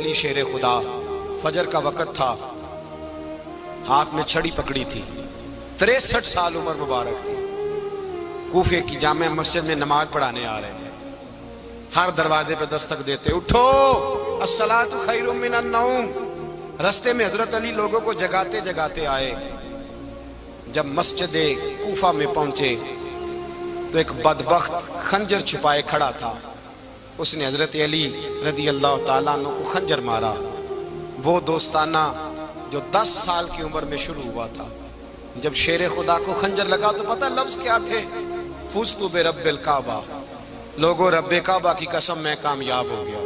علی شیر خدا، فجر کا وقت تھا، ہاتھ میں چھڑی پکڑی تھی، 63 سال عمر مبارک تھی، کوفے کی جامع مسجد میں نماز پڑھانے آ رہے تھے۔ ہر دروازے پہ دستک دیتے، اٹھو الصلاۃ خیر من النوم۔ رستے میں حضرت علی لوگوں کو جگاتے جگاتے آئے۔ جب مسجد کوفہ میں پہنچے تو ایک بدبخت خنجر چھپائے کھڑا تھا، اس نے حضرت علی رضی اللہ تعالیٰ عنہ کو خنجر مارا۔ وہ دوستانہ جو 10 سال کی عمر میں شروع ہوا تھا، جب شیر خدا کو خنجر لگا تو پتہ لفظ کیا تھے؟ فزت برب الکعبہ، لوگوں رب کعبہ کی قسم میں کامیاب ہو گیا،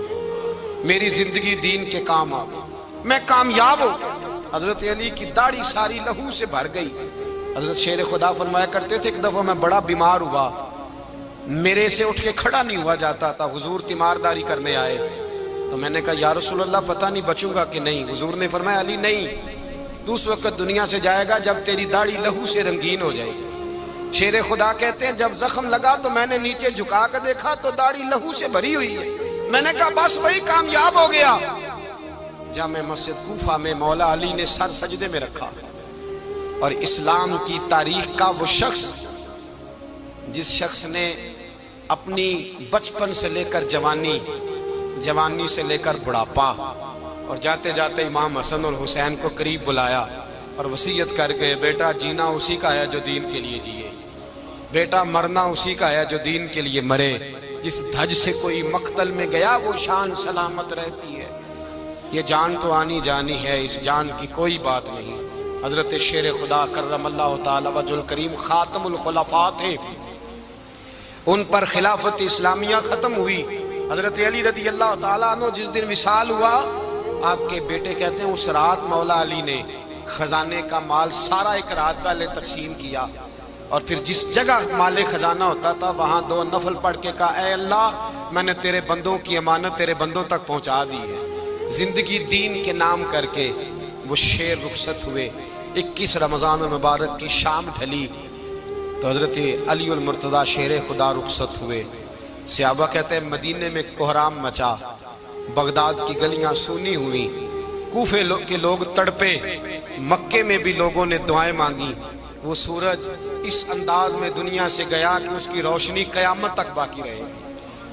میری زندگی دین کے کام آ گئی، میں کامیاب ہو گیا۔ حضرت علی کی داڑھی ساری لہو سے بھر گئی۔ حضرت شیر خدا فرمایا کرتے تھے، ایک دفعہ میں بڑا بیمار ہوا، میرے سے اٹھ کے کھڑا نہیں ہوا جاتا تھا، حضور تیمارداری کرنے آئے تو میں نے کہا یا رسول اللہ پتہ نہیں بچوں گا کہ نہیں۔ حضور نے فرمایا علی نہیں، تو اس وقت دنیا سے جائے گا جب تیری داڑھی لہو سے رنگین ہو جائے گی۔ شیر خدا کہتے ہیں جب زخم لگا تو میں نے نیچے جھکا کر دیکھا تو داڑھی لہو سے بھری ہوئی ہے، میں نے کہا بس وہی کامیاب ہو گیا۔ جامع مسجد کوفہ میں مولا علی نے سر سجدے میں رکھا، اور اسلام کی تاریخ کا وہ شخص جس شخص نے اپنی بچپن سے لے کر جوانی، جوانی سے لے کر بڑھاپا، اور جاتے جاتے امام حسن اور حسین کو قریب بلایا اور وصیت کر گئے، بیٹا جینا اسی کا ہے جو دین کے لیے جیے، بیٹا مرنا اسی کا ہے جو دین کے لیے مرے، جس دھج سے کوئی مقتل میں گیا وہ شان سلامت رہتی ہے، یہ جان تو آنی جانی ہے، اس جان کی کوئی بات نہیں۔ حضرت شیر خدا کرم اللہ تعالی وجہ الکریم خاتم الخلفاء تھے، ان پر خلافت اسلامیہ ختم ہوئی۔ حضرت علی رضی اللہ تعالیٰ عنہ جس دن وصال ہوا، آپ کے بیٹے کہتے ہیں اس رات مولا علی نے خزانے کا مال سارا ایک رات پہلے تقسیم کیا، اور پھر جس جگہ مال خزانہ ہوتا تھا وہاں 2 نفل پڑھ کے کہا اے اللہ میں نے تیرے بندوں کی امانت تیرے بندوں تک پہنچا دی ہے۔ زندگی دین کے نام کر کے وہ شیر رخصت ہوئے۔ 21 رمضان المبارک کی شام ڈھلی تو حضرت علی المرتضیٰ شیر خدا رخصت ہوئے۔ صحابہ کہتے ہیں مدینے میں کوہرام مچا، بغداد کی گلیاں سونی ہوئی، کوفے کے لوگ تڑپے، مکے میں بھی لوگوں نے دعائیں مانگی۔ وہ سورج اس انداز میں دنیا سے گیا کہ اس کی روشنی قیامت تک باقی رہے گی،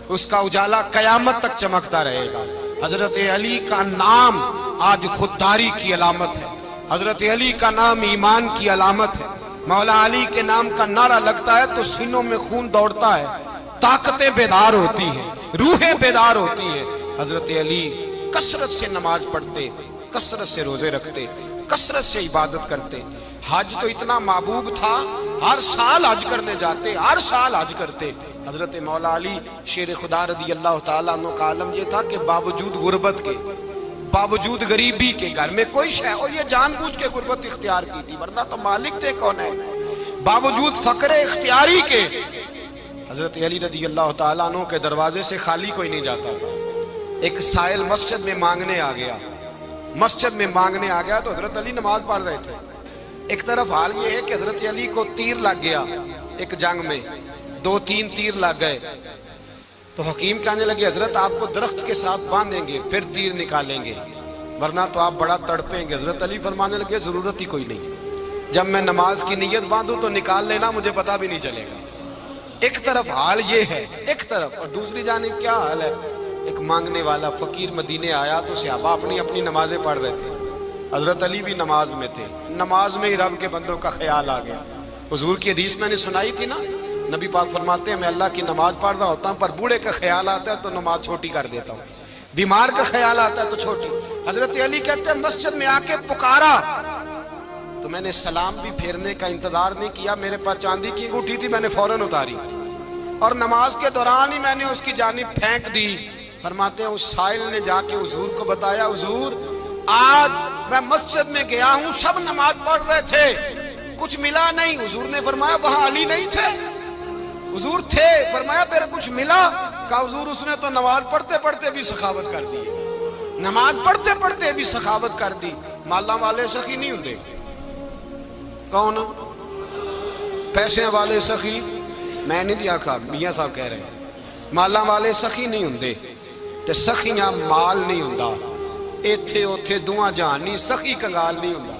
اس کا اجالا قیامت تک چمکتا رہے گا۔ حضرت علی کا نام آج خودداری کی علامت ہے، حضرت علی کا نام ایمان کی علامت ہے۔ مولا علی کے نام کا نعرہ لگتا ہے تو سینوں میں خون دوڑتا ہے، طاقتیں بیدار ہوتی ہیں، روحیں بیدار ہوتی ہیں۔ حضرت علی کثرت سے نماز پڑھتے، کثرت سے روزے رکھتے، کثرت سے عبادت کرتے۔ حج تو اتنا محبوب تھا، ہر سال حج کرنے جاتے، ہر سال حج کرتے۔ حضرت مولا علی شیر خدا رضی اللہ تعالیٰ عنہ کا عالم یہ تھا کہ باوجود غربت کے، باوجود غریبی کے، گھر میں کوئی شے، اور یہ جان بوجھ کے غربت اختیار کی تھی ورنہ تو مالک تھے کون ہے، باوجود فقر اختیاری کے حضرت علی رضی اللہ تعالیٰ عنہ کے دروازے سے خالی کوئی نہیں جاتا تھا۔ ایک سائل مسجد میں مانگنے آ گیا، مسجد میں مانگنے آ گیا تو حضرت علی نماز پڑھ رہے تھے۔ ایک طرف حال یہ ہے کہ حضرت علی کو تیر لگ گیا ایک جنگ میں، 2-3 تیر لگ گئے تو حکیم کہنے لگے حضرت آپ کو درخت کے ساتھ باندھیں گے پھر تیر نکالیں گے ورنہ تو آپ بڑا تڑپیں گے۔ حضرت علی فرمانے لگے ضرورت ہی کوئی نہیں، جب میں نماز کی نیت باندھوں تو نکال لینا، مجھے پتہ بھی نہیں چلے گا۔ ایک طرف حال یہ ہے، ایک طرف، اور دوسری جانب کیا حال ہے؟ ایک مانگنے والا فقیر مدینے آیا تو صحابہ اپنی اپنی نمازیں پڑھ رہے تھے، حضرت علی بھی نماز میں تھے، نماز میں ہی رب کے بندوں کا خیال آ گیا۔ حضور کی حدیث میں نے سنائی تھی نا، نبی پاک فرماتے ہیں میں اللہ کی نماز پڑھ رہا ہوتا ہوں پر بوڑھے کا خیال آتا ہے تو نماز چھوٹی کر دیتا ہوں، بیمار کا خیال آتا ہے تو چھوٹی۔ حضرت علی کہتے ہیں مسجد میں آ کے پکارا تو میں نے سلام بھی پھیرنے کا انتظار نہیں کیا، میرے پاس چاندی کی انگوٹھی تھی، میں نے فوراً اتاری اور نماز کے دوران ہی میں نے اس کی جانب پھینک دی۔ فرماتے ہیں اس سائل نے جا کے حضور کو بتایا حضور آج میں مسجد میں گیا ہوں، سب نماز پڑھ رہے تھے، کچھ ملا نہیں۔ حضور نے فرمایا وہاں علی نہیں تھے؟ حضور تھے۔ فرمایا پھر کچھ ملا؟ کہا حضور اس نے تو نماز پڑھتے پڑھتے بھی سخاوت کر دی، نماز پڑھتے پڑھتے بھی سخاوت کر دی۔ مالاں والے سخی نہیں ہوندے، کون؟ پیسے والے سخی میں نہیں دیا کہا، میاں صاحب کہہ رہے ہیں مالاں والے سخی نہیں ہوندے، تے سخیاں مال نہیں ہوندا، ایتھے اوتھے دعا جہان نہیں، سخی کنگال نہیں ہوتا۔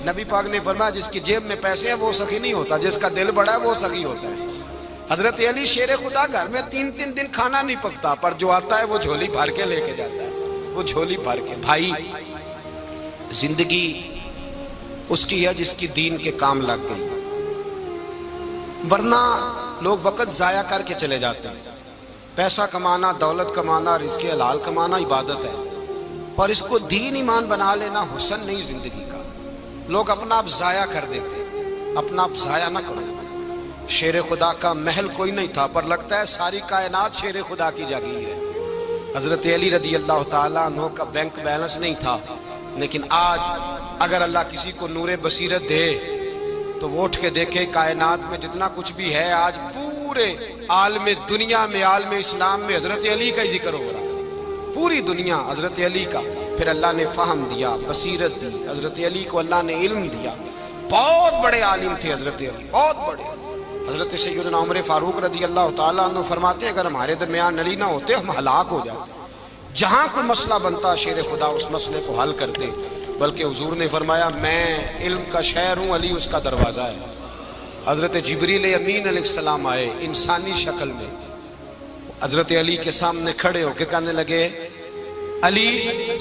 نبی پاک نے فرمایا جس کی جیب میں پیسے ہیں وہ سخی نہیں ہوتا، جس کا دل بڑا ہے وہ سخی ہوتا ہے۔ حضرت علی شیر خدا گھر میں 3 دن کھانا نہیں پکتا، پر جو آتا ہے وہ جھولی بھر کے لے کے جاتا ہے، وہ جھولی بھر کے۔ بھائی زندگی اس کی ہے جس کی دین کے کام لگ گئی، ورنہ لوگ وقت ضائع کر کے چلے جاتے ہیں۔ پیسہ کمانا، دولت کمانا، رزق حلال کمانا عبادت ہے، پر اس کو دین ایمان بنا لینا حسن نہیں زندگی کا۔ لوگ اپنا آپ ضائع کر دیتے، اپنا آپ ضائع نہ کرو۔ شیر خدا کا محل کوئی نہیں تھا، پر لگتا ہے ساری کائنات شیر خدا کی جاگیر ہے۔ حضرت علی رضی اللہ تعالیٰ عنہ کا بینک بیلنس نہیں تھا، لیکن آج اگر اللہ کسی کو نور بصیرت دے تو وہ اٹھ کے دیکھے کائنات میں جتنا کچھ بھی ہے، آج پورے عالم دنیا میں، عالم اسلام میں حضرت علی کا ہی ذکر ہو رہا ہے، پوری دنیا حضرت علی کا۔ پھر اللہ نے فہم دیا، بصیرت دی، حضرت علی کو اللہ نے علم دیا۔ بہت بڑے عالم تھے حضرت علی، بہت بڑے۔ حضرت سیدنا عمر فاروق رضی اللہ تعالیٰ عنہ فرماتے ہیں اگر ہمارے درمیان علی نہ ہوتے ہم ہلاک ہو جاتے، جہاں کوئی مسئلہ بنتا شیر خدا اس مسئلے کو حل کرتے۔ بلکہ حضور نے فرمایا میں علم کا شہر ہوں، علی اس کا دروازہ ہے۔ حضرت جبریل امین علیہ السلام آئے انسانی شکل میں، حضرت علی کے سامنے کھڑے ہو کے کہنے لگے علی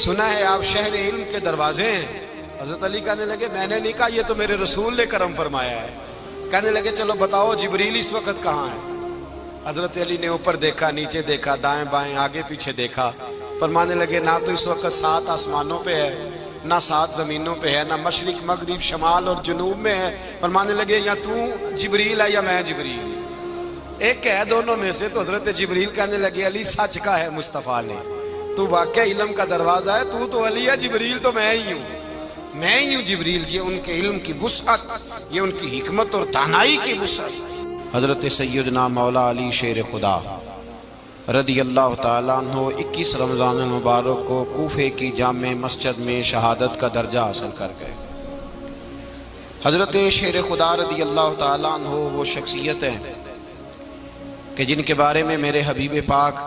سنا ہے آپ شہر علم کے دروازے ہیں۔ حضرت علی کہنے لگے میں نے نہیں کہا، یہ تو میرے رسول نے کرم فرمایا ہے۔ کہنے لگے چلو بتاؤ جبریل اس وقت کہاں ہے؟ حضرت علی نے اوپر دیکھا، نیچے دیکھا، دائیں بائیں آگے پیچھے دیکھا، فرمانے لگے نہ تو اس وقت 7 آسمانوں پہ ہے، نہ 7 زمینوں پہ ہے، نہ مشرق مغرب شمال اور جنوب میں ہے۔ فرمانے لگے یا تو جبریل ہے یا میں جبریل، ایک ہے دونوں میں سے۔ تو حضرت جبریل کہنے لگے علی سچ کا ہے مصطفیٰ نے، تو واقعہ علم کا دروازہ ہے، تو علی ہے، جبریل تو میں ہی ہوں، میں ہی ہوں جبریل۔ یہ ان کے علم کی وسعت، یہ ان کی حکمت اور دانائی کی وسعت۔ حضرت سیدنا مولا علی شیر خدا رضی اللہ تعالیٰ عنہ 21 رمضان المبارک کو کوفے کی جامع مسجد میں شہادت کا درجہ حاصل کر گئے۔ حضرت شیر خدا رضی اللہ تعالیٰ عنہ وہ شخصیت ہیں کہ جن کے بارے میں میرے حبیب پاک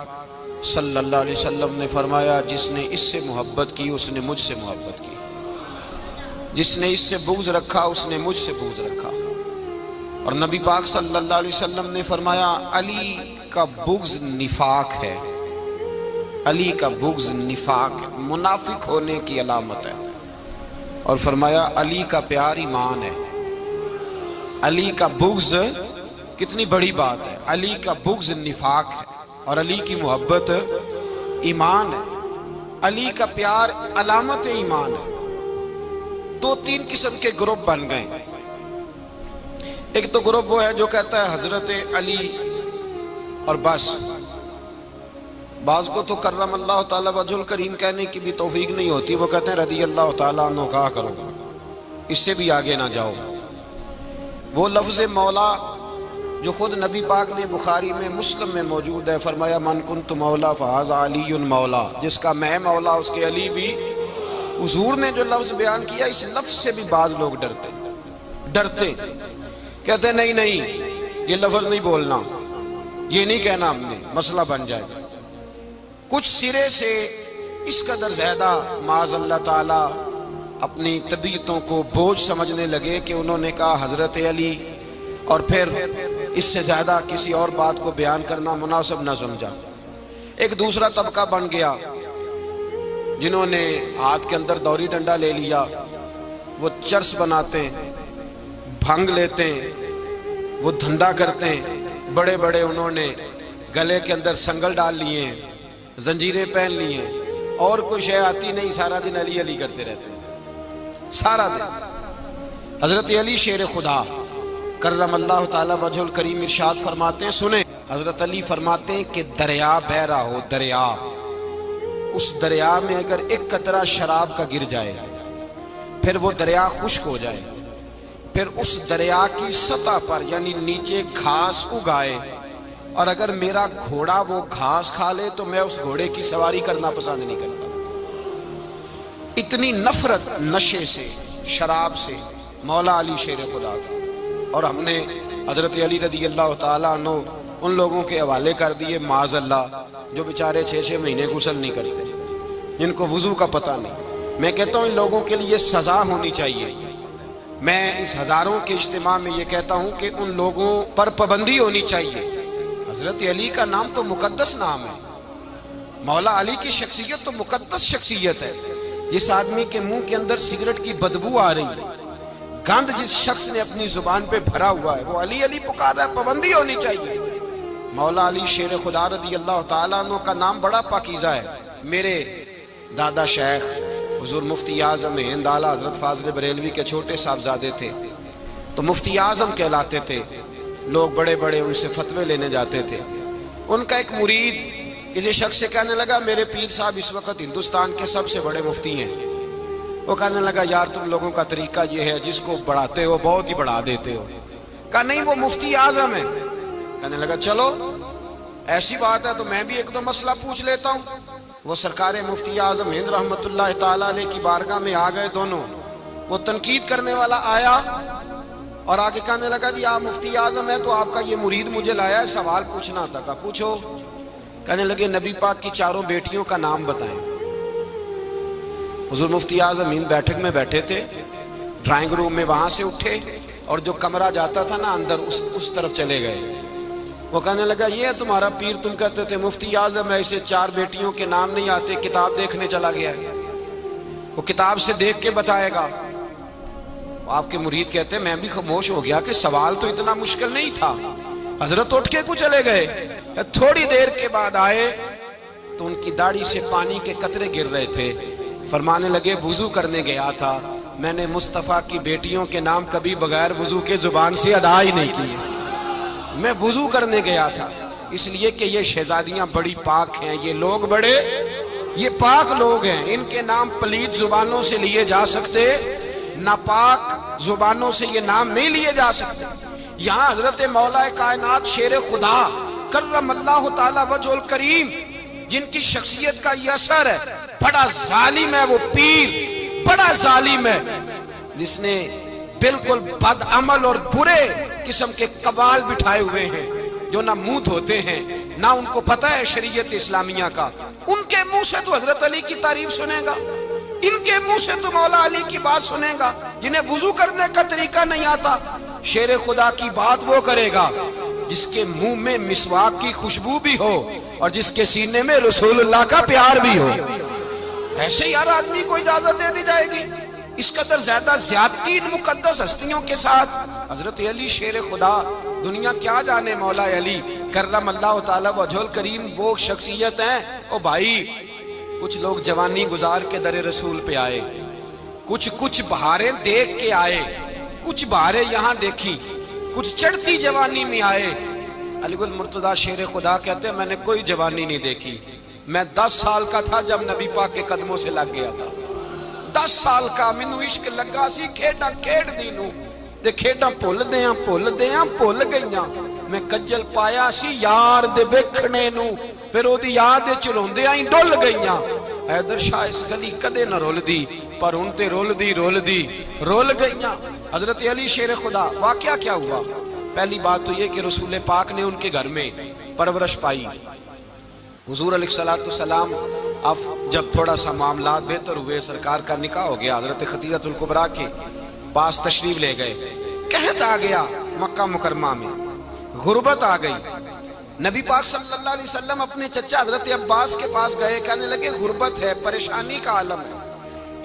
صلی اللہ علیہ وسلم نے فرمایا جس نے اس سے محبت کی اس نے مجھ سے محبت کی، جس نے اس سے بغض رکھا اس نے مجھ سے بغض رکھا۔ اور نبی پاک صلی اللہ علیہ وسلم نے فرمایا علی کا بغض نفاق ہے، علی کا بغض نفاق منافق ہونے کی علامت ہے۔ اور فرمایا علی کا پیار ایمان ہے، علی کا بغض کتنی بڑی بات ہے، علی کا بغض نفاق ہے اور علی کی محبت ایمان ہے، علی کا پیار علامت ایمان ہے۔ 2-3 قسم کے گروپ بن گئے۔ ایک تو گروپ وہ ہے جو کہتا ہے حضرت علی اور بس، بعض کو تو کرم اللہ تعالیٰ وجہ الکریم کہنے کی بھی توفیق نہیں ہوتی، وہ کہتے ہیں رضی اللہ تعالیٰ عنہ کہا کرو، اس سے بھی آگے نہ جاؤ۔ وہ لفظ مولا جو خود نبی پاک نے بخاری میں مسلم میں موجود ہے، فرمایا من کنت مولا فہذا علی مولا، جس کا میں مولا اس کے علی بھی۔ حضور نے جو لفظ بیان کیا اس لفظ سے بھی بعض لوگ ڈرتے کہتے ہیں نہیں یہ لفظ نہیں بولنا، یہ نہیں کہنا ہم نے، مسئلہ بن جائے گا۔ کچھ سرے سے اس قدر زیادہ معاذ اللہ تعالی اپنی طبیعتوں کو بوجھ سمجھنے لگے کہ انہوں نے کہا حضرت علی، اور پھر اس سے زیادہ کسی اور بات کو بیان کرنا مناسب نہ سمجھا۔ ایک دوسرا طبقہ بن گیا جنہوں نے ہاتھ کے اندر دوری ڈنڈا لے لیا، وہ چرس بناتے ہیں، بھنگ لیتے ہیں، وہ دھندا کرتے ہیں، بڑے بڑے انہوں نے گلے کے اندر سنگل ڈال لیے ہیں، زنجیریں پہن لی ہیں، اور کوئی شے آتی نہیں، سارا دن علی علی کرتے رہتے ہیں سارا دن۔ حضرت علی شیر خدا کرم اللہ تعالی وجہ الکریم ارشاد فرماتے ہیں، سنیں حضرت علی فرماتے ہیں کہ دریا بہ رہا ہو، دریا، اس دریا میں اگر ایک قطرہ شراب کا گر جائے پھر وہ دریا خشک ہو جائے، پھر اس دریا کی سطح پر یعنی نیچے گھاس اگائے، اور اگر میرا گھوڑا وہ گھاس کھا لے تو میں اس گھوڑے کی سواری کرنا پسند نہیں کرتا۔ اتنی نفرت نشے سے، شراب سے مولا علی شیر خدا کا۔ اور ہم نے حضرت علی رضی اللہ تعالیٰ عنہ ان لوگوں کے حوالے کر دیے معاذ اللہ جو بیچارے 6 مہینے غسل نہیں کرتے، جن کو وضو کا پتہ نہیں. میں کہتا ہوں ان لوگوں کے لیے سزا ہونی چاہیے. میں اس ہزاروں کے اجتماع میں یہ کہتا ہوں کہ ان لوگوں پر پابندی ہونی چاہیے. حضرت علی کا نام تو مقدس نام ہے. مولا علی کی شخصیت تو مقدس شخصیت ہے. جس آدمی کے منہ کے اندر سگریٹ کی بدبو آ رہی ہے، گند جس شخص نے اپنی زبان پہ بھرا ہوا ہے، وہ علی علی پکار رہا ہے. پابندی ہونی چاہیے. مولا علی شیر خدا رضی اللہ تعالیٰ عنہ کا نام بڑا پاکیزہ ہے. میرے دادا شیخ حضور مفتی اعظم ہند اعلیٰ حضرت فاضل بریلوی کے چھوٹے صاحبزادے تھے، تو مفتی اعظم کہلاتے تھے. لوگ بڑے بڑے ان سے فتوے لینے جاتے تھے. ان کا ایک مرید کسی شخص سے کہنے لگا میرے پیر صاحب اس وقت ہندوستان کے سب سے بڑے مفتی ہیں. وہ کہنے لگا یار تم لوگوں کا طریقہ یہ ہے جس کو بڑھاتے ہو بہت ہی بڑھا دیتے ہو. کہا نہیں وہ مفتی اعظم ہے. کہنے لگا چلو ایسی بات ہے تو میں بھی ایک دو مسئلہ پوچھ لیتا ہوں. وہ سرکار مفتی اعظم ہند رحمت اللہ تعالیٰ علیہ کی بارگاہ میں آ گئے دونوں. وہ تنقید کرنے والا آیا اور آگے کہنے لگا جی آپ مفتی اعظم ہیں تو آپ کا یہ مرید مجھے لایا ہے سوال پوچھنا تھا. کہا پوچھو. کہنے لگے نبی پاک کی چاروں بیٹیوں کا نام بتائیں. حضور مفتی اعظم ہند بیٹھک میں بیٹھے تھے، ڈرائنگ روم میں وہاں سے اٹھے اور جو کمرہ جاتا تھا نا اندر اس طرف چلے گئے. وہ کہنے لگا یہ ہے تمہارا پیر، تم کہتے تھے مفتی اعظم ہے اسے چار بیٹیوں کے نام نہیں آتے، کتاب دیکھنے چلا گیا ہے، وہ کتاب سے دیکھ کے بتائے گا. آپ کے مرید کہتے ہیں میں بھی خاموش ہو گیا کہ سوال تو اتنا مشکل نہیں تھا. حضرت اٹھ کے کو چلے گئے. تھوڑی دیر کے بعد آئے تو ان کی داڑھی سے پانی کے قطرے گر رہے تھے. فرمانے لگے وضو کرنے گیا تھا، میں نے مصطفیٰ کی بیٹیوں کے نام کبھی بغیر وضو کے زبان سے ادا ہی نہیں کیے. میں وضو کرنے گیا تھا اس لیے کہ یہ شہزادیاں بڑی پاک ہیں، یہ لوگ بڑے یہ پاک لوگ ہیں، ان کے نام پلید زبانوں سے لیے جا سکتے، ناپاک زبانوں سے یہ نام نہیں لیے جا سکتے. یہاں حضرت مولا کائنات شیر خدا کرم اللہ تعالی وجہ الکریم جن کی شخصیت کا یہ اثر ہے، بڑا ظالم ہے وہ پیر، بڑا ظالم ہے جس نے بالکل بد عمل اور برے قسم کے قوال بٹھائے ہوئے ہیں، جو نہ منہ دھوتے ہیں نہ ان کو پتہ ہے شریعت اسلامیہ کا. ان کے منہ سے تو حضرت علی کی تعریف سنے گا، ان کے منہ سے تو مولا علی کی بات سنے گا. جنہیں وضو کرنے کا طریقہ نہیں آتا، شیر خدا کی بات وہ کرے گا جس کے منہ میں مسواک کی خوشبو بھی ہو اور جس کے سینے میں رسول اللہ کا پیار بھی ہو. ایسے یار آدمی کو اجازت دے دی جائے گی؟ اس قدر زیادہ زیادتی ان مقدس ہستیوں کے ساتھ. حضرت علی شیر خدا، دنیا کیا جانے مولا علی کرم اللہ تعالی وجہ الکریم وہ شخصیت ہیں. او بھائی کچھ لوگ جوانی گزار کے در رسول پہ آئے، کچھ بہاریں دیکھ کے آئے، کچھ بہاریں یہاں دیکھی، کچھ چڑھتی جوانی میں آئے. علی گل مرتضیٰ شیر خدا کہتے ہیں میں نے کوئی جوانی نہیں دیکھی. میں 10 سال کا تھا جب نبی پاک کے قدموں سے لگ گیا تھا. 10 سال کا مینو عشق لگا سی، کھیڈا کھیڈ دینو تے کھیڈا بھول گئیاں. میں کجل پایا سی یار دے ویکھنے نو، پھر او دی یاد وچ روندیاں ہی ڈل گئیاں. حیدر شاہ اس گلی کدے نہ رول دی پر ہن تے رول گئیاں. حضرت علی شیر خدا واقعہ کیا ہوا؟ پہلی بات تو یہ کہ رسول پاک نے ان کے گھر میں پرورش پائی. حضور علیہ السلام اب جب تھوڑا سا معاملات بہتر ہوئے، سرکار کا نکاح ہو گیا، حضرت خدیجہ الکبریٰ کے پاس تشریف لے گئے. قحط آ گیا مکہ مکرمہ میں، غربت آ گئی. نبی پاک صلی اللہ علیہ وسلم اپنے چچا حضرت عباس کے پاس گئے، کہنے لگے غربت ہے، پریشانی کا عالم ہے،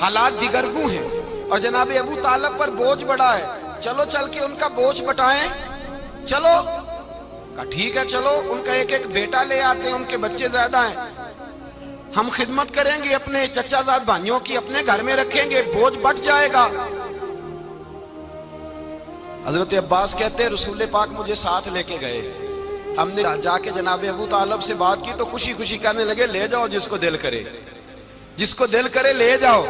حالات دیگرگوں ہیں اور جناب ابو طالب پر بوجھ بڑا ہے، چلو چل کے ان کا بوجھ بٹائیں. چلو کہا ٹھیک ہے چلو، ان کا ایک بیٹا لے آتے ہیں، ان کے بچے زیادہ ہیں، ہم خدمت کریں گے اپنے چچا زاد بھائیوں کی، اپنے گھر میں رکھیں گے، بوجھ بٹ جائے گا. حضرت عباس کہتے ہیں رسول پاک مجھے ساتھ لے کے گئے. ہم نے جا کے جناب ابو طالب سے بات کی تو خوشی خوشی کہنے لگے لے جاؤ جس کو دل کرے لے جاؤ.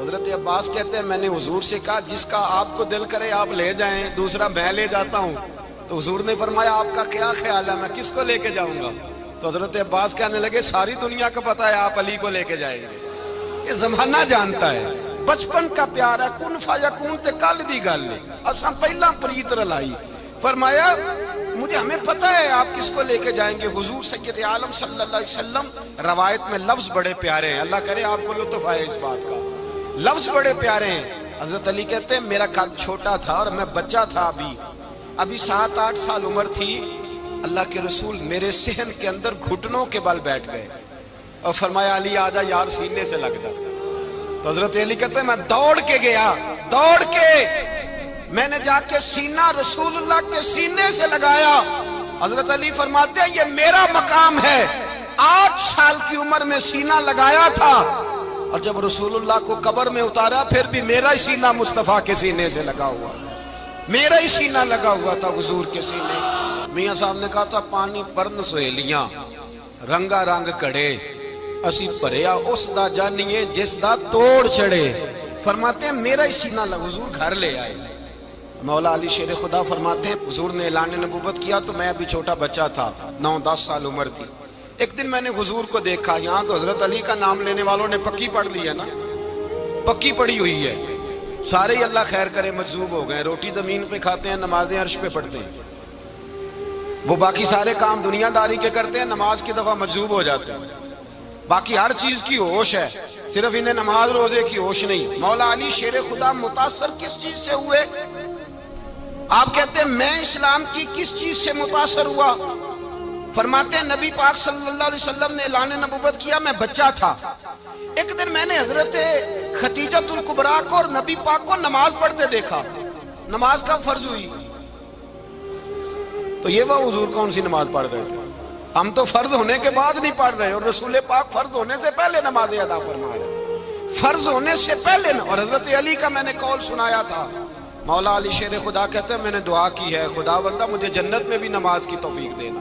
حضرت عباس کہتے ہیں میں نے حضور سے کہا جس کا آپ کو دل کرے آپ لے جائیں، دوسرا میں لے جاتا ہوں. تو حضور نے فرمایا آپ کا کیا خیال ہے، میں کس کو لے کے جاؤں گا؟ تو حضرت عباس کہنے لگے ساری دنیا کو پتا ہے آپ علی کو لے کے جائیں گے، یہ زمانہ جانتا ہے، بچپن کا پیار ہے، کن فیکون تے کل دی گل ہے، اساں پہلا پریت رلائی. فرمایا مجھے ہمیں پتہ ہے آپ کس کو لے کے جائیں گے. حضور سید عالم صلی اللہ علیہ وسلم. روایت میں لفظ بڑے پیارے ہیں, اللہ کرے آپ کو لطف آئے اس بات کا. لفظ بڑے پیارے ہیں. حضرت علی کہتے ہیں میرا قد چھوٹا تھا اور میں بچہ تھا, ابھی 7-8 سال عمر تھی. اللہ کے رسول میرے صحن کے اندر گھٹنوں کے بل بیٹھ گئے اور فرمایا علی آجا یار سینے سے لگ جا. تو حضرت علی کہتے ہیں میں دوڑ کے گیا, دوڑ کے میں نے جا کے سینہ رسول اللہ کے سینے سے لگایا. حضرت علی فرماتے ہیں یہ میرا مقام ہے. 8 سال کی عمر میں سینہ لگایا تھا اور جب رسول اللہ کو قبر میں اتارا پھر بھی میرا ہی سینہ مصطفیٰ کے سینے سے لگا ہوا, میرا ہی سینہ لگا ہوا تھا حضور کے سینے. میاں صاحب نے کہا تھا پانی پرن سہیلیاں رنگا رنگ کڑے اسی پریا اس دا جانیے جس دا توڑ چڑے. فرماتے ہیں میرا ہی سینہ لگا. حضور گھر لے آئے. مولا علی شیر خدا فرماتے ہیں حضور نے اعلان نبوت کیا تو میں ابھی چھوٹا بچہ تھا, 9-10 سال عمر تھی. ایک دن میں نے حضور کو دیکھا, یہاں تو حضرت علی کا نام لینے والوں نے پکی پڑھ لی ہے نا, پکی پڑھی ہوئی ہے. سارے ہی اللہ خیر کرے مجذوب ہو گئے, روٹی زمین پہ کھاتے ہیں, نمازیں عرش پہ پڑھتے ہیں. وہ باقی سارے کام دنیا داری کے کرتے ہیں, نماز کی دفعہ مجذوب ہو جاتے ہیں. باقی ہر چیز کی ہوش ہے, صرف انہیں نماز روزے کی ہوش نہیں. مولا علی شیر خدا متاثر کس چیز سے ہوئے؟ آپ کہتے ہیں میں اسلام کی کس چیز سے متاثر ہوا؟ فرماتے ہیں نبی پاک صلی اللہ علیہ وسلم نے اعلان نبوت کیا, میں بچہ تھا. ایک دن میں نے حضرت خدیجۃ الکبریٰ کو اور نبی پاک کو نماز پڑھتے دیکھا. نماز کا فرض ہوئی تو یہ وہ حضور کون سی نماز پڑھ رہے تھے؟ ہم تو فرض ہونے کے بعد نہیں پڑھ رہے, اور رسول پاک فرض ہونے سے پہلے نمازیں ادا فرما رہے, فرض ہونے سے پہلے. اور حضرت علی کا میں نے قول سنایا تھا. مولا علی شیر خدا کہتے ہیں میں نے دعا کی ہے خدا بندہ مجھے جنت میں بھی نماز کی توفیق دینا,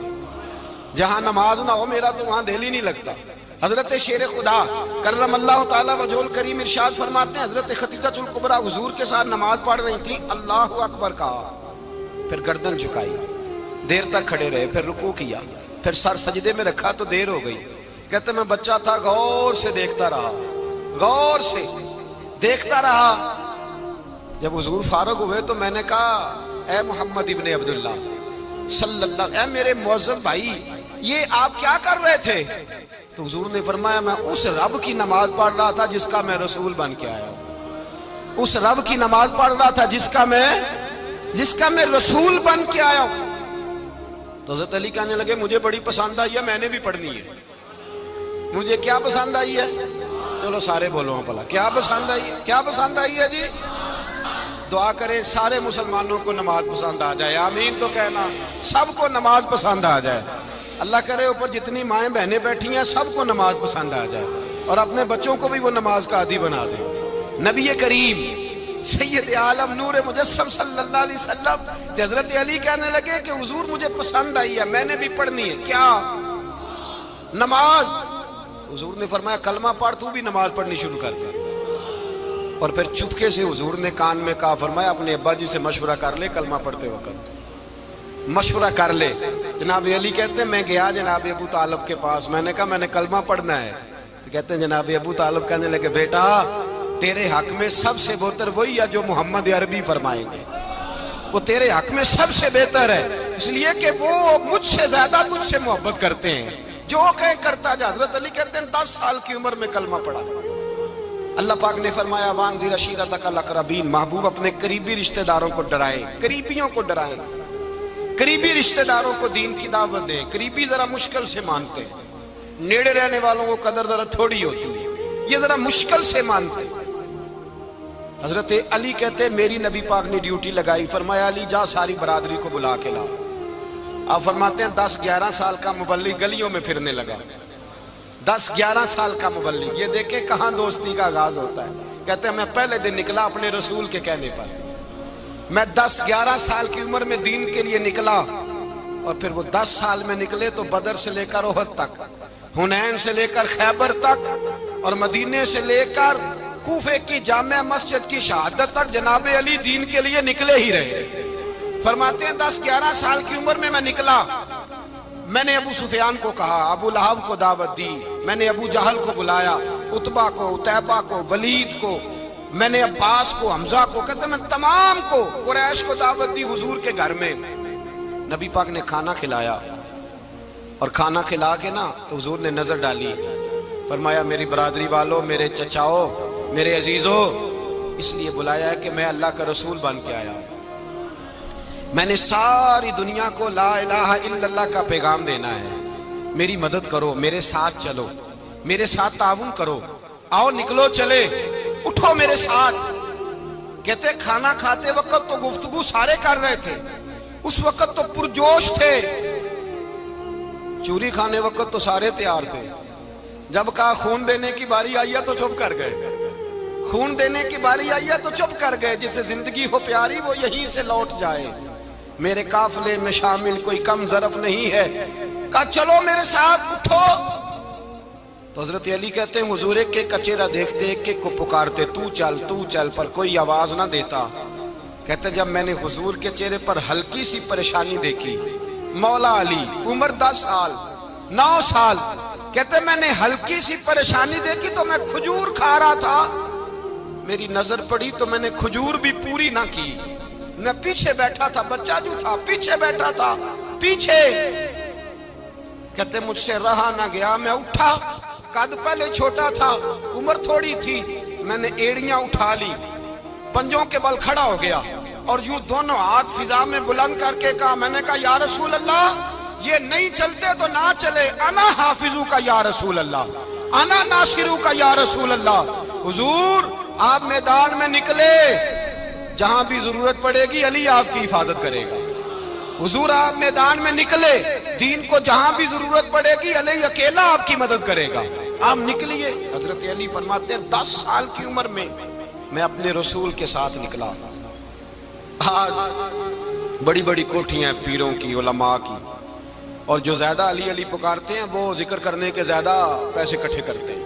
جہاں نماز نہ ہو میرا تو وہاں دل ہی نہیں لگتا. حضرت شیر خدا کرم اللہ تعالیٰ وجہ الکریم ارشاد فرماتے ہیں حضرت خدیجۃ الکبریٰ حضور کے ساتھ نماز پڑھ رہی تھی, اللہ اکبر کہا, پھر گردن جھکائی, دیر تک کھڑے رہے, پھر رکوع کیا, پھر سر سجدے میں رکھا تو دیر ہو گئی. کہتے میں بچہ تھا, غور سے دیکھتا رہا, غور سے دیکھتا رہا. جب حضور فارغ ہوئے تو میں نے کہا اے محمد ابن عبداللہ صلی اللہ, اے میرے معزز بھائی یہ آپ کیا کر رہے تھے؟ تو حضور نے فرمایا میں اس رب کی نماز پڑھ رہا تھا جس کا میں رسول بن کے آیا ہوں, اس رب کی نماز پڑھ رہا تھا جس کا میں رسول بن کے آیا ہوں. تو حضرت علی کہنے لگے مجھے بڑی پسند آئی ہے, میں نے بھی پڑھنی ہے. مجھے کیا پسند آئی ہے؟ چلو سارے بولو پلا, کیا پسند آئی ہے؟ کیا پسند آئی ہے جی؟ دعا کریں سارے مسلمانوں کو نماز پسند آ جائے, آمین تو کہنا. سب کو نماز پسند آ جائے. اللہ کرے اوپر جتنی مائیں بہنیں بیٹھی ہیں سب کو نماز پسند آ جائے, اور اپنے بچوں کو بھی وہ نماز کا عادی بنا دیں. نبی کریم سید عالم نور مجسم صلی اللہ علیہ وسلم حضرت علی کہنے لگے کہ حضور مجھے پسند آئی ہے, میں نے بھی پڑھنی ہے. کیا؟ نماز. حضور نے فرمایا کلمہ پڑھ, تو بھی نماز پڑھنی شروع کر دے. اور پھر چپکے سے حضور نے کان میں کہا, فرمایا اپنے ابا جی سے مشورہ کر لے کلمہ پڑھتے وقت, مشورہ کر لے. جناب علی کہتے ہیں میں گیا جناب ابو طالب کے پاس, میں نے کہا میں نے کلمہ پڑھنا ہے. تو کہتے ہیں جناب ابو طالب کہنے لگے بیٹا تیرے حق میں سب سے بہتر وہی ہے جو محمد عربی فرمائیں گے, وہ تیرے حق میں سب سے بہتر ہے, اس لیے کہ وہ مجھ سے زیادہ تجھ سے محبت کرتے ہیں, جو کہیں کرتا جا. حضرت علی کہتے ہیں 10 سال کی عمر میں کلمہ پڑھا. اللہ پاک نے فرمایا وانذر عشیرتک الاقربین, محبوب اپنے قریبی رشتہ داروں کو ڈرائیں, قریبیوں کو ڈرائیں, قریبی رشتہ داروں کو دین کی دعوت دیں. قریبی ذرا مشکل سے مانتے ہیں, نیڑے رہنے والوں کو قدر ذرا تھوڑی ہوتی ہے, یہ ذرا مشکل سے مانتے ہیں. حضرت علی کہتے میری نبی پاک نے ڈیوٹی لگائی, فرمایا علی جا ساری برادری کو بلا کے لا. آپ فرماتے ہیں 10-11 سال کا مبلغ گلیوں میں پھرنے لگا, 10-11 سال کا مبلغ. یہ دیکھیں کہاں دوستی کا آغاز ہوتا ہے. کہتے ہیں میں پہلے دن نکلا اپنے رسول کے کہنے پر, میں 10-11 سال کی عمر میں دین کے لیے نکلا, اور پھر وہ 10 سال میں نکلے تو بدر سے لے کر احد تک, حنین سے لے کر خیبر تک, اور مدینے سے لے کر کوفے کی جامع مسجد کی شہادت تک جناب علی دین کے لیے نکلے ہی رہے. فرماتے ہیں 10-11 سال کی عمر میں نکلا. میں نے ابو سفیان کو کہا, ابو لہب کو دعوت دی, میں نے ابو جہل کو بلایا, عتبہ کو, عتیبہ کو, ولید کو, میں نے عباس کو, حمزہ کو, کہتے میں تمام کو قریش کو دعوت دی حضور کے گھر میں. نبی پاک نے کھانا کھلایا، اور کھانا کھلا کے نا تو حضور نے نظر ڈالی، فرمایا میری برادری والوں، میرے چچاؤ، میرے عزیزو، اس لیے بلایا ہے کہ میں اللہ کا رسول بن کے آیا ہوں، میں نے ساری دنیا کو لا الہ الا اللہ کا پیغام دینا ہے، میری مدد کرو، میرے ساتھ چلو، میرے ساتھ تعاون کرو، آؤ نکلو چلے، اٹھو میرے ساتھ۔ کہتے کھانا کھاتے وقت تو گفتگو سارے کر رہے تھے، اس وقت تو پرجوش تھے، چوری کھانے وقت تو سارے تیار تھے، جب کہا خون دینے کی باری آئی ہے تو چپ کر گئے، خون دینے کی باری آئی ہے تو چپ کر گئے، جسے زندگی ہو پیاری وہ یہیں سے لوٹ جائے، میرے قافلے میں شامل کوئی کم ظرف نہیں ہے، کہا چلو میرے ساتھ اٹھو۔ تو حضرت علی کہتے ہیں حضور ایک ایک کا چہرہ دیکھتے، ایک ایک کو پکارتے، تو چل، پر کوئی آواز نہ دیتا۔ کہتے جب میں نے حضور کے چہرے پر ہلکی سی پریشانی دیکھی، مولا علی عمر 10 سال 9 سال، کہتے میں نے ہلکی سی پریشانی دیکھی تو میں کھجور کھا رہا تھا، میری نظر پڑی تو میں نے کھجور بھی پوری نہ کی، میں پیچھے بیٹھا تھا، بچہ جو تھا پیچھے بیٹھا تھا، پیچھے۔ کہتے مجھ سے رہا نہ گیا، میں اٹھا، قد پہلے چھوٹا تھا، عمر تھوڑی تھی، میں نے ایڑیاں اٹھا لی، پنجوں کے بل کھڑا ہو گیا، اور یوں دونوں ہاتھ فضا میں بلند کر کے کہا، میں نے کہا یا رسول اللہ یہ نہیں چلتے تو نہ چلے، انا حافظو کا یا رسول اللہ، انا ناصرو کا یا رسول اللہ۔ حضور آپ میدان میں نکلے، جہاں بھی ضرورت پڑے گی علی آپ کی حفاظت کرے گا، حضور آپ میدان میں نکلے، دین کو جہاں بھی ضرورت پڑے گی علی اکیلا آپ کی مدد کرے گا، آپ نکلیے۔ حضرت علی فرماتے ہیں 10 سال کی عمر میں میں اپنے رسول کے ساتھ نکلا۔ آج بڑی بڑی کوٹھیاں ہیں پیروں کی، علماء کی، اور جو زیادہ علی علی پکارتے ہیں وہ ذکر کرنے کے زیادہ پیسے اکٹھے کرتے ہیں،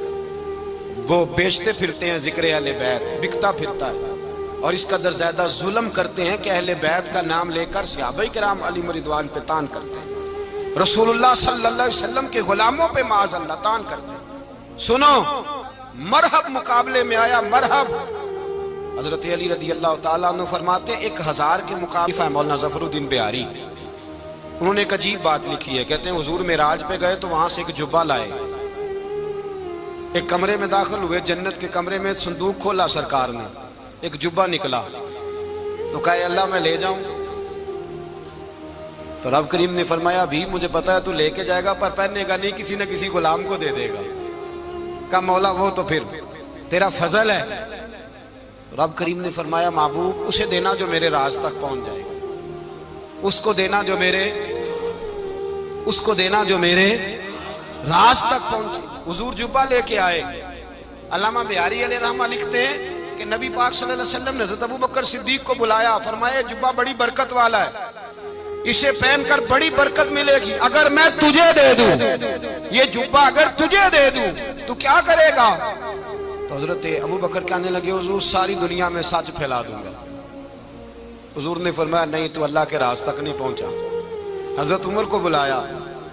وہ بیچتے پھرتے ہیں ذکر اہل بیت، بکتا پھرتا ہے، اور اس قدر زیادہ ظلم کرتے ہیں کہ اہل بیت کا نام لے کر صحابہ کرام علی رضوان پہ تان کرتے ہیں، رسول اللہ صلی اللہ علیہ وسلم کے غلاموں پہ معاذ اللہ تان کرتے ہیں۔ سنو، مرحب مقابلے میں آیا، مرحب۔ حضرت علی رضی اللہ تعالیٰ عنہ فرماتے ہیں 1000 کے مقابلے ہے مولانا ظفر الدین بہاری، انہوں نے ایک عجیب بات لکھی ہے، کہتے ہیں حضور معراج پہ گئے تو وہاں سے ایک جبہ لائے، ایک کمرے میں داخل ہوئے، جنت کے کمرے میں صندوق کھولا سرکار نے، ایک جبہ نکلا، تو کہا اللہ میں لے جاؤں، تو رب کریم نے فرمایا بھی مجھے پتا ہے تو لے کے جائے گا پر پہننے گا نہیں، کسی نہ کسی غلام کو دے دے گا۔ کہا مولا وہ تو پھر تیرا فضل ہے۔ رب کریم نے فرمایا محبوب اسے دینا جو میرے راز تک پہنچ جائے، اس کو دینا جو میرے راز تک پہنچے۔ حضور جبہ لے کے آئے، علامہ بہاری علیہ رحمہ لکھتے ہیں کہ نبی پاک صلی اللہ علیہ وسلم نے حضرت ابوبکر صدیق کو بلایا، فرمایا جبہ بڑی برکت والا ہے، اسے پہن کر بڑی برکت ملے گی، اگر میں تجھے دے دوں، یہ جبہ اگر تجھے دے دوں تو کیا کرے گا؟ تو حضرت ابوبکر کہنے لگے حضور ساری دنیا میں سچ پھیلا دوں گا۔ حضور نے فرمایا نہیں تو اللہ کے راز تک نہیں پہنچا۔ حضرت عمر کو بلایا،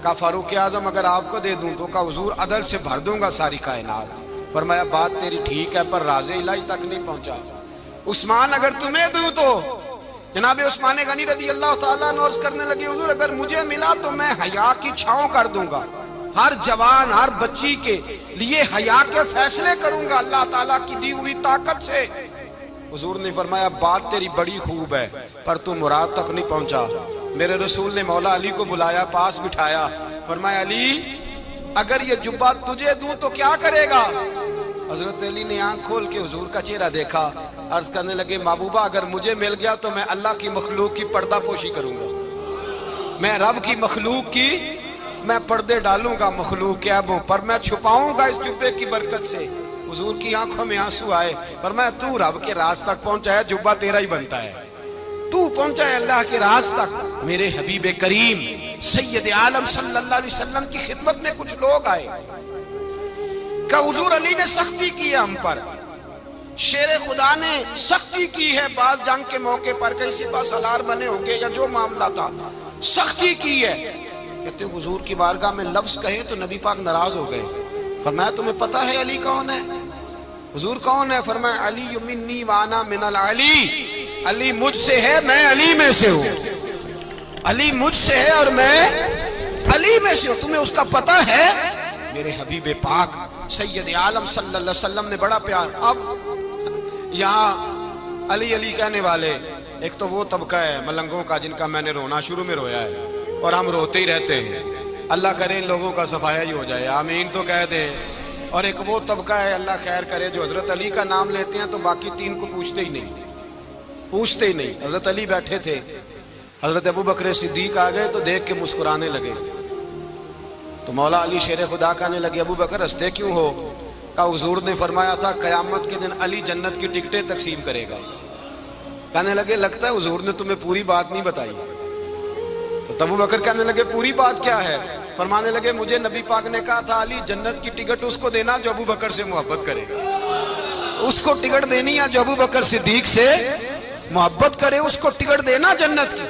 کہا فاروق اعظم اگر آپ کو دے دوں تو کہا حضور عدل سے بھر دوں گا ساری کائنات۔ فرمایا بات تیری ٹھیک ہے پر راز الہی تک نہیں پہنچا۔ عثمان اگر تمہیں دوں تو جناب عثمان غنی رضی اللہ تعالیٰ عنہ عرض کرنے لگے حضور اگر مجھے ملا تو میں حیا کی چھاؤں کر دوں گا، ہر جوان ہر بچی کے لیے حیا کے فیصلے کروں گا اللہ تعالیٰ کی دی ہوئی طاقت سے۔ حضور نے فرمایا بات تیری بڑی خوب ہے پر تو مراد تک نہیں پہنچا۔ میرے رسول نے مولا علی کو بلایا، پاس بٹھایا، فرمایا علی اگر یہ جبہ تجھے دوں تو کیا کرے گا؟ حضرت علی نے آنکھ کھول کے حضور کا چہرہ دیکھا، عرض کرنے لگے محبوبہ اگر مجھے مل گیا تو میں اللہ کی مخلوق کی پردہ پوشی کروں گا، میں رب کی مخلوق کی میں پردے ڈالوں گا مخلوق کے عیبوں پر، میں چھپاؤں گا اس جبے کی برکت سے۔ حضور کی آنکھوں میں آنسو آئے، فرمایا تو رب کے راز تک پہنچا ہے، جبہ تیرا ہی بنتا ہے، تو پہنچا ہے اللہ کے راز تک۔ میرے حبیب کریم سید عالم صلی اللہ علیہ وسلم کی خدمت میں کچھ لوگ آئے کہ حضور علی نے سختی کی ہے ہم پر، شیر خدا نے سختی کی ہے، بعض جنگ کے موقع پر کہیں سپاہ سالار بنے ہوں گے یا جو معاملہ تھا سختی کی ہے۔ کہتے ہیں حضور کی بارگاہ میں لفظ کہے تو نبی پاک ناراض ہو گئے۔ فرمایا تمہیں پتہ ہے علی کون ہے؟ حضور کون ہے؟ فرمایا علی منی وانا من العلی، علی مجھ سے ہے میں علی میں سے ہوں۔ علی مجھ سے ہے اور میں علی میں سے ہوں، تمہیں اس کا پتہ ہے؟ میرے حبیب پاک سید عالم صلی اللہ علیہ وسلم نے بڑا پیار. اب یہاں علی علی کہنے والے ایک تو وہ طبقہ ہے ملنگوں کا جن کا میں نے رونا شروع میں رویا ہے اور ہم روتے ہی رہتے ہیں. اللہ کرے ان لوگوں کا صفایا ہی ہو جائے، آمین تو کہہ دیں. اور ایک وہ طبقہ ہے اللہ خیر کرے جو حضرت علی کا نام لیتے ہیں تو باقی تین کو پوچھتے ہی نہیں. حضرت علی بیٹھے تھے، حضرت ابو بکر صدیق آ گئے تو دیکھ کے مسکرانے لگے. تو مولا علی شیر خدا کہنے لگے ابو بکر ہنستے کیوں ہو؟ کہا حضور نے فرمایا تھا قیامت کے دن علی جنت کی ٹکٹیں تقسیم کرے گا. کہنے لگے لگتا ہے حضور نے تمہیں پوری بات نہیں بتائی. تو ابو بکر کہنے لگے پوری بات کیا ہے؟ فرمانے لگے مجھے نبی پاک نے کہا تھا علی جنت کی ٹکٹ اس کو دینا جو ابو بکر سے محبت کرے گا. اس کو ٹکٹ دینی ہے جو ابو بکر صدیق سے محبت کرے، اس کو ٹکٹ دینا جنت کی.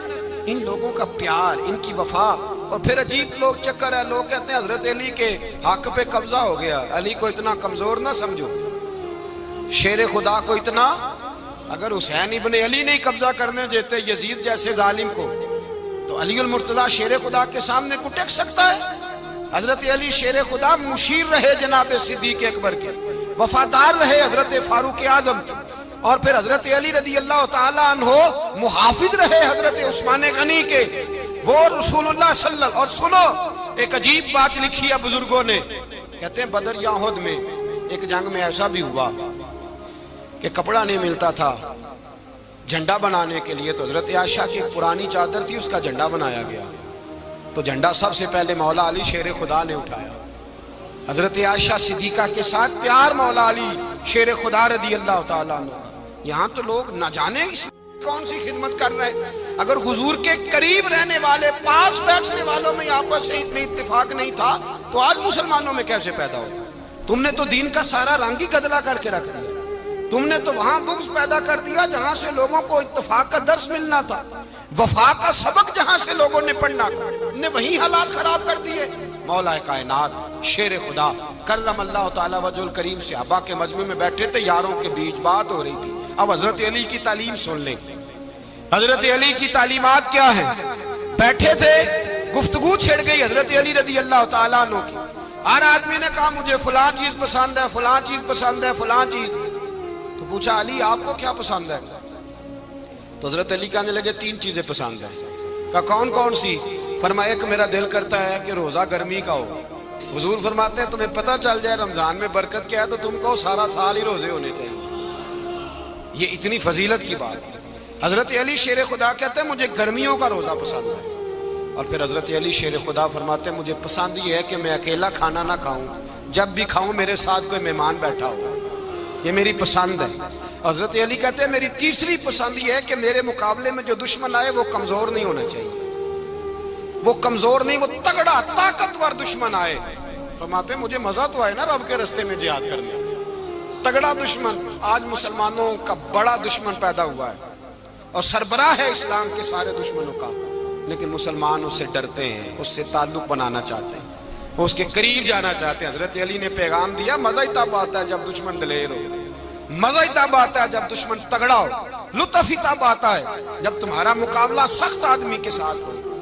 ان لوگوں کا پیار، ان کی وفا. اور پھر عجیب لوگ چکر ہے، لوگ کہتے ہیں حضرت علی کے حق پہ قبضہ ہو گیا. علی کو اتنا کمزور نہ سمجھو، شیر خدا کو اتنا. اگر حسین ابن علی نہیں قبضہ کرنے دیتے یزید جیسے ظالم کو تو علی المرتضیٰ شیر خدا کے سامنے کو ٹک سکتا ہے؟ حضرت علی شیر خدا مشیر رہے جناب صدیق اکبر کے، وفادار رہے حضرت فاروق اعظم کے، اور پھر حضرت علی رضی اللہ تعالیٰ عنہ محافظ رہے حضرت عثمان غنی کے. وہ رسول اللہ صلی اللہ علیہ وسلم. اور سنو ایک عجیب بات لکھی ہے بزرگوں نے، کہتے ہیں بدر یا احد میں ایک جنگ میں ایسا بھی ہوا کہ کپڑا نہیں ملتا تھا جھنڈا بنانے کے لیے، تو حضرت عائشہ کی ایک پرانی چادر تھی اس کا جھنڈا بنایا گیا. تو جھنڈا سب سے پہلے مولا علی شیر خدا نے اٹھایا. حضرت عائشہ صدیقہ کے ساتھ پیار مولا علی شیر خدا رضی اللہ تعالیٰ عنہ. یہاں تو لوگ نہ جانے اس کون سی خدمت کر رہے ہیں. اگر حضور کے قریب رہنے والے پاس بیٹھنے والوں میں آپس میں اتفاق نہیں تھا تو آج مسلمانوں میں کیسے پیدا ہو؟ تم نے تو دین کا سارا رنگ ہی گدلا کر کے رکھ دیا. تم نے تو وہاں بغض پیدا کر دیا جہاں سے لوگوں کو اتفاق کا درس ملنا تھا، وفا کا سبق جہاں سے لوگوں نے پڑھنا تھا، نے وہی حالات خراب کر دیے. مولا کائنات شیر خدا کرم اللہ تعالیٰ وجہ الکریم صحابہ کے مجمع میں بیٹھے تھے، یاروں کے بیچ بات ہو رہی تھی. اب حضرت علی کی تعلیم سن لیں. حضرت علی کی تعلیمات کیا ہیں؟ بیٹھے تھے، گفتگو چھڑ گئی حضرت علی رضی اللہ تعالیٰ عنہ کی. ہر آدمی نے کہا مجھے فلاں چیز پسند ہے، فلاں چیز پسند ہے، فلاں چیز. تو پوچھا علی آپ کو کیا پسند ہے؟ تو حضرت علی کہنے لگے تین چیزیں پسند ہیں. کہا کون کون سی؟ فرمایا ایک میرا دل کرتا ہے کہ روزہ گرمی کا ہو. حضور فرماتے ہیں تمہیں پتہ چل جائے رمضان میں برکت کیا ہے تو تم کو سارا سال ہی روزے ہونے چاہیے. یہ اتنی فضیلت کی بات ہے. حضرت علی شیر خدا کہتے ہیں مجھے گرمیوں کا روزہ پسند ہے. اور پھر حضرت علی شیر خدا فرماتے ہیں مجھے پسند یہ ہے کہ میں اکیلا کھانا نہ کھاؤں، جب بھی کھاؤں میرے ساتھ کوئی مہمان بیٹھا ہو. یہ میری پسند ہے. حضرت علی کہتے ہیں میری تیسری پسند یہ ہے کہ میرے مقابلے میں جو دشمن آئے وہ کمزور نہیں ہونا چاہیے. وہ کمزور نہیں، وہ تگڑا طاقتور دشمن آئے. فرماتے ہیں مجھے مزہ تو آئے نا رب کے رستے میں جہاد کرنے. تگڑا دشمن. آج مسلمانوں کا بڑا دشمن پیدا ہوا ہے اور سربراہ ہے اسلام کے سارے دشمنوں کا، لیکن مسلمان اس سے ڈرتے ہیں، اس سے تعلق بنانا چاہتے ہیں، وہ اس کے قریب جانا چاہتے ہیں. حضرت علی نے پیغام دیا مزہ ہی تب آتا ہے جب دشمن دلیر ہو، مزہ ہی تب آتا ہے جب دشمن تگڑا ہو، لطف ہی تب آتا ہے جب تمہارا مقابلہ سخت آدمی کے ساتھ ہو.